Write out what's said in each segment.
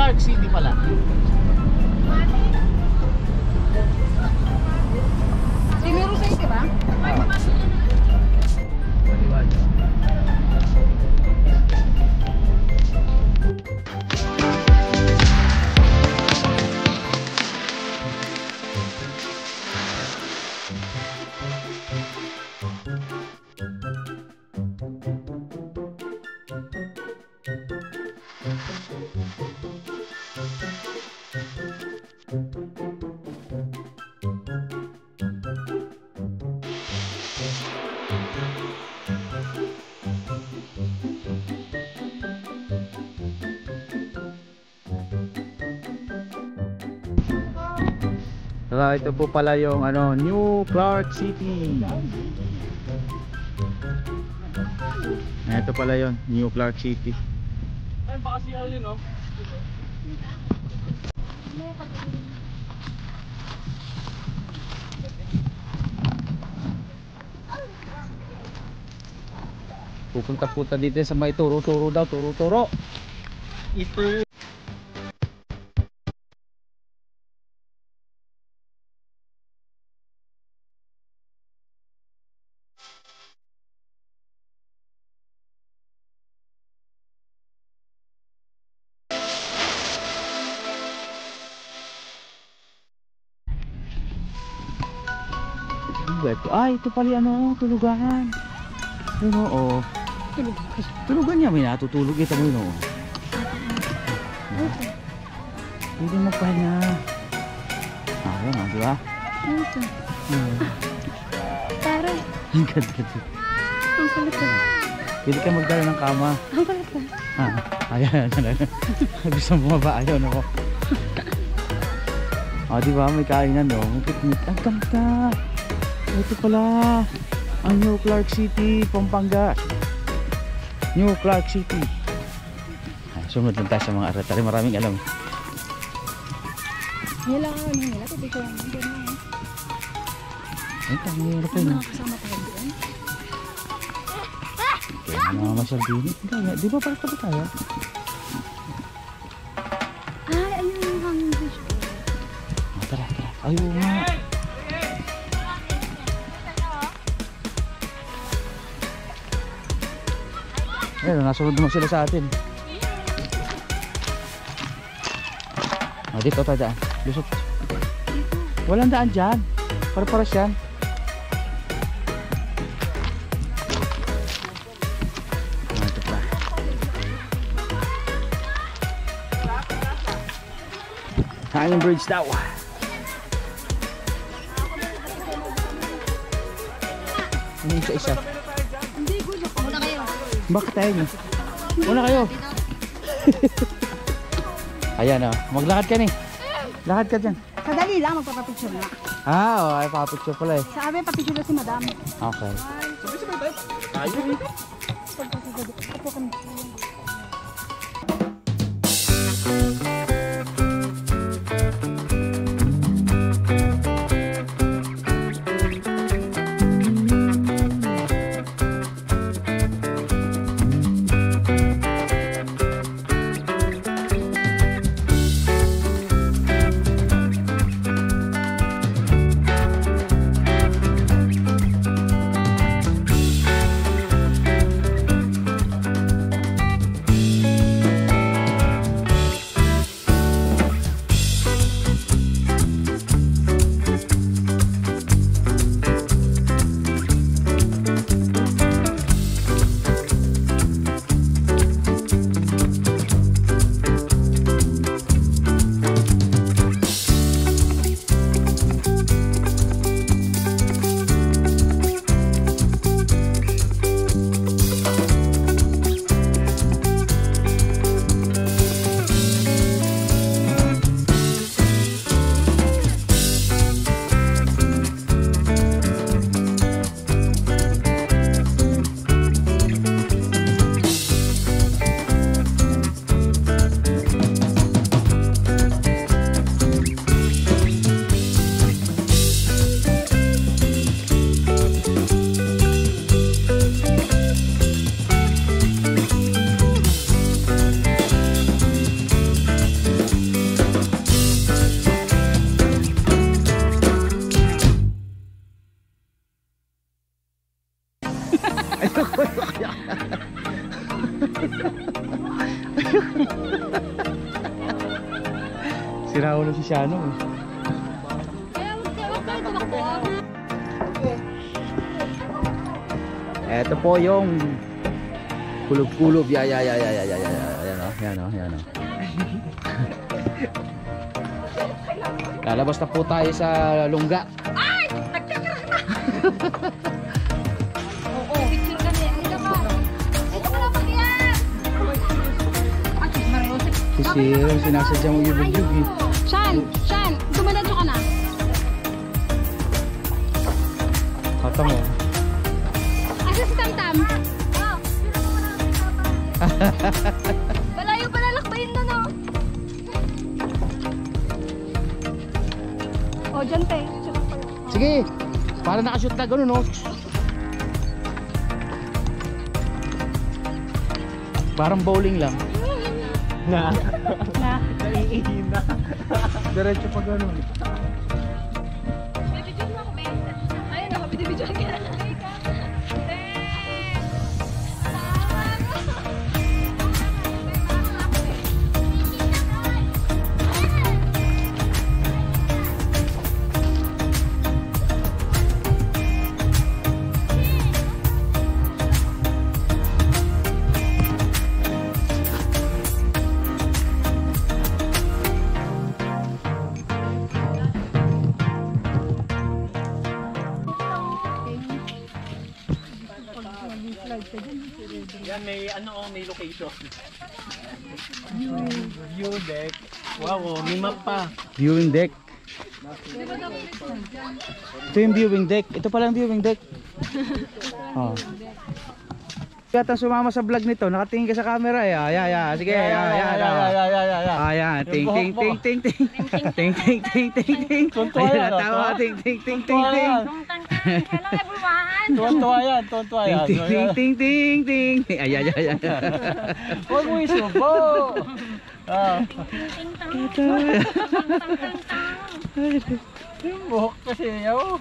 Clark City pala. Dinero sa ito ba? So, ito po pala yung New Clark City. Ito pala yon, New Clark City. Ay, baka siya yun, no? Pupunta dito sa may turo-turo daw, turo-turo. Ito ito pala tulugan. Oo. Tulugan niya, may natutulog ito mo yun. Hindi mo pahinga. Ayan di ba? Ito. Tara. Ang ganda. Ang kulit ka. Pwede ka magdala ng kama. Ang kulit ka. Ayan. Gusto mo bumaba. Ayaw na ko. Di ba? May kainan, no? May picnic. Ang ganda. Ito pala ang New Clark City, Pampanga. New Clark City. Sumunod lang tayo sa mga aratari. Maraming alam. Nila tubig ko lang. Ito, ang hirap yun. Kasama tayo doon. Kaya mga masyaldini. Di ba parang tabi tayo? Ayun yung hanging bridge. Tara. Ayun nga. Ayun, nasunod naman sila sa atin. Dito tayo daan. Lusot. Walang daan dyan. Para-paras yan. Ito pa. Hanging bridge daw. Ano yung isa-isa? Hindi, gusto ko. Muna kayo. Bakit tayo niyo? Una kayo. Ayan maglakad ka ni. Lakad ka dyan. Sadali lang, magpapapicture na. Ay papicture pala eh. Sabi, papicture na si madam. Okay. Sabay-sabay tayo. Apo kami. Tinawala si Shano eh. Ito po yung kulob-kulob. Yan o, yan o. Lalabas na po tayo sa lungga. Ay! Nagkakaroon na! Oo. Picture ka niya. Hindi ka pa. Hindi ka pala mag-iyan. Ay, Mariosip. Si Sir, sinasadya mo yung bugdug eh. Shan! Dumaladyo ka na. Kata mo. Asa si Tamtam? Malayo pala lakbayin na, no? O, dyan, te. Sige, para nakashoot na gano'n, no? Parang bowling lang. Na. Naiihina. Diretso pa gano'n. Bibidyon mo ako, Ben. Ayun ako, bibidyon ka na. Yan, may location. View deck. Wow, may map pa. Viewing deck. Ito yung viewing deck. Ito pala yung viewing deck. Oh. Yata sumama sa vlog nito, nakatingin ka sa camera eh. Sige, ayan. Ting. Ayan, tawa. Ting. Hello, everyone! Tuwan-tuwa yan. Ting. Ayan. Huwag mo isubo. Yung buhok kasi yaw.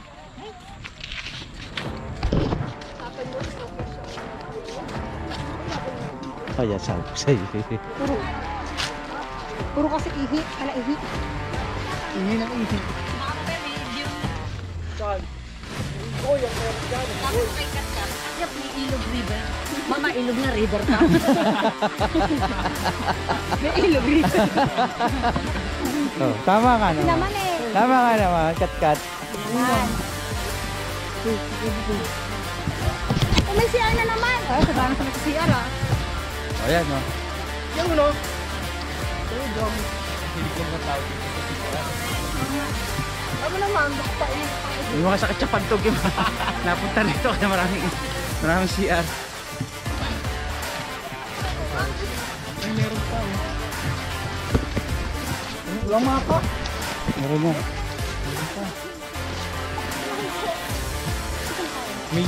Ayan, sabi ko sa'yo. Puro kasi ihi. Ala, ihi. Ihi ng ihi. Saan? Oh, yung meron dyan. Tapos may katkat. Akyap may ilog river. Mama, ilog na river ka. May ilog river. Oh, tama ka naman. Naman eh. Tama ka naman, kat. Yan. May CR na naman. Ay, sabahan sa CR ah. Ayan, no. Yung ano? Yung drum. Silikon na tao dito. Ano naman? Basta Yung mga sakit sa pagtog yung napunta rito kaya maraming CR. Ay, meron pa. Walang mapa. Meron na. Yung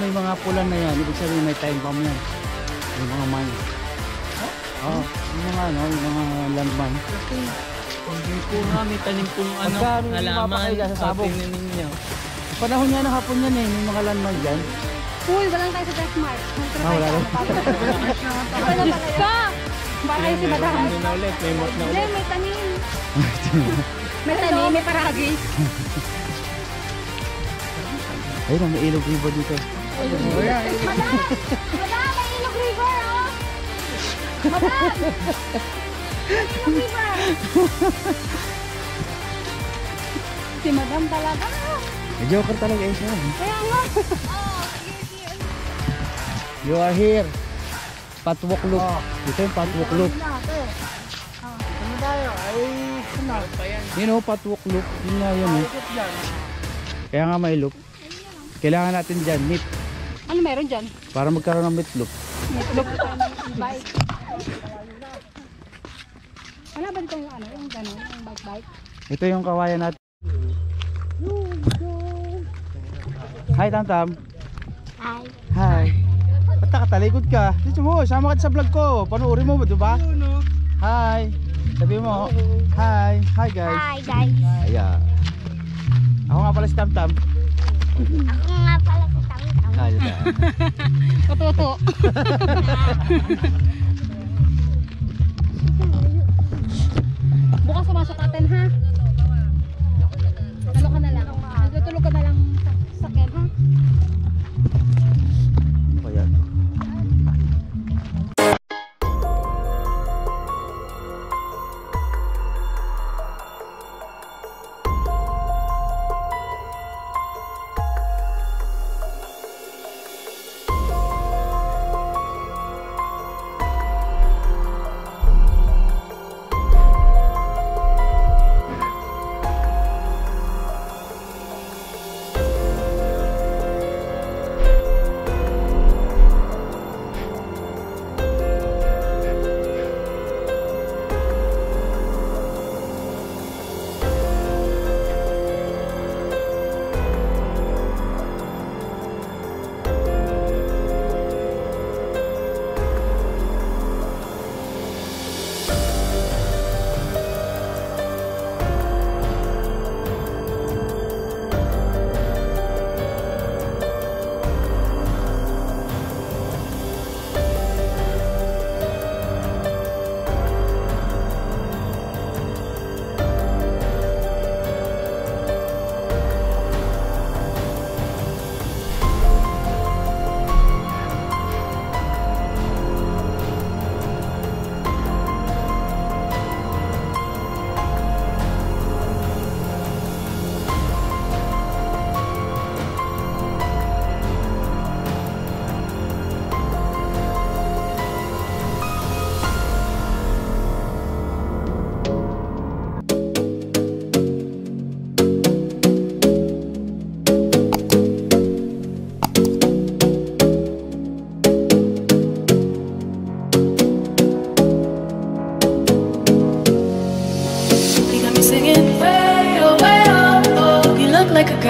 may mga pulan na yan, ibig sabihin may time bomb yan. Yung mga mine. Oo, yung mga landmine. Hindi po nga, may tanim pong Magkano yung mapakaiga sa sabong? ninyo. Panahon yan ng hapon yan eh, may mga landmine dyan. Uy, walang tayo sa Death Mart. Wala rin. Diyos ka! Baka kayo si Madam. Ano na ulit, may map na Hindi, ulit. may tanim. May tanim, may paragis. Ayun, may ilog river dito. Madam! Madam, may ilog river, oh! Madam! May ilog river! Si Madam talaga. May joker talaga eh siya. Kaya nga. You are here. Patwalk loop. Ito yung patwalk loop. Ano tayo? Ay, sunod pa yan. Yun o, patwalk loop. Yun nga yun eh. Ikot dyan. Kaya nga may loop. Kailangan natin dyan, meet. Ano meron dyan? Para magkaroon ng meet loop. Look. Bike. Wala ba dito yung ano? Yung gano'n? Yung bike? Ito yung kawayan natin. Hi, Tamtam. Hi. Hi. Ba't nakatalikod ka? Dito mo, sama ka sa vlog ko. Panuorin mo ba, diba? Hi. Sabi mo, hi. Hi, guys. Hi guys. Ayan. Ako nga pala si Tamtam. Ako nga pala si Tamtam. Ayan. Tututo. Bukas naman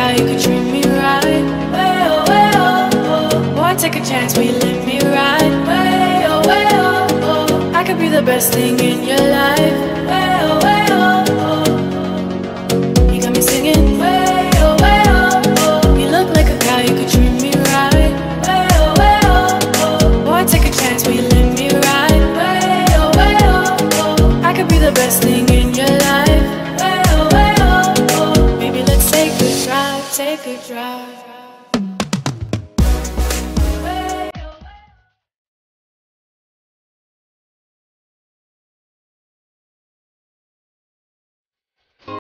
guy who could treat me right. Way oh, way oh, oh. Boy, take a chance, will you let me ride? Way oh, way oh, oh. I could be the best thing in your life. Way oh, way oh, oh. You got me singing. Way oh, way oh, oh. You look like a guy who could treat me right. Way oh, oh. Boy, take a chance, will you let me ride? Way oh, oh. I could be the best thing in your life. Way oh, oh. Maybe let's take a drive, take a drive.